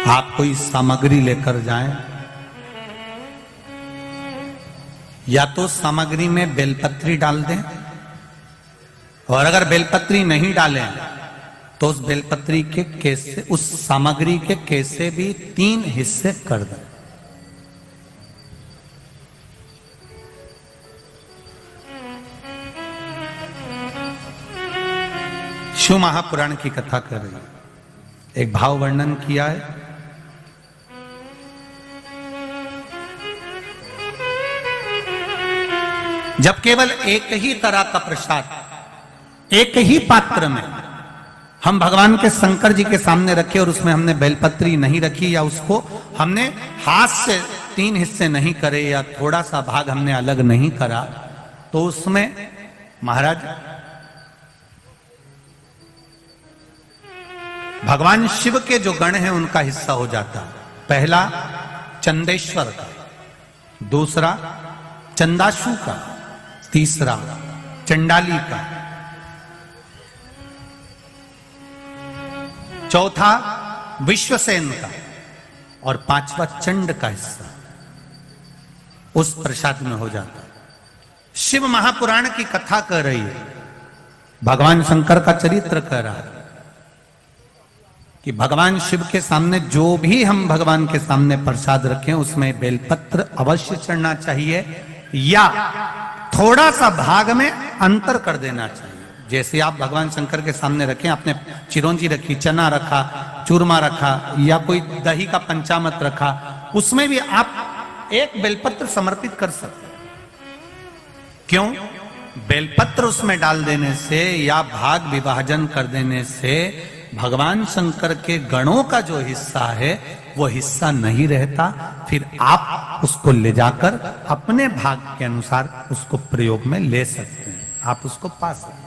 आप कोई सामग्री लेकर जाएं, या तो सामग्री में बेलपत्री डाल दें, और अगर बेलपत्री नहीं डालें तो उस बेलपत्री के कैसे, उस सामग्री के कैसे भी 3 हिस्से कर दें। शिव महापुराण की कथा कर रही है, एक भाव वर्णन किया है। जब केवल एक ही तरह का प्रसाद एक ही पात्र में हम भगवान के शंकर जी के सामने रखे और उसमें हमने बेलपत्री नहीं रखी, या उसको हमने हाथ से 3 हिस्से नहीं करे, या थोड़ा सा भाग हमने अलग नहीं करा, तो उसमें महाराज भगवान शिव के जो गण हैं उनका हिस्सा हो जाता। पहला चंदेश्वर का, दूसरा चंदाशु का, तीसरा चंडाली का, चौथा विश्वसेन का, और 5वां चंड का हिस्सा उस प्रसाद में हो जाता। शिव महापुराण की कथा कर रही है, भगवान शंकर का चरित्र कह रहा है कि भगवान शिव के सामने जो भी हम भगवान के सामने प्रसाद रखें उसमें बेलपत्र अवश्य चढ़ना चाहिए, या थोड़ा सा भाग में अंतर कर देना चाहिए। जैसे आप भगवान शंकर के सामने रखें, आपने चिरौंजी रखी, चना रखा, चूरमा रखा, या कोई दही का पंचामृत रखा, उसमें भी आप एक बेलपत्र समर्पित कर सकते हैं। क्यों? बेलपत्र उसमें डाल देने से या भाग विभाजन कर देने से भगवान शंकर के गणों का जो हिस्सा है वो हिस्सा नहीं रहता, फिर आप उसको ले जाकर अपने भाग के अनुसार उसको प्रयोग में ले सकते हैं, आप उसको पा सकते हैं।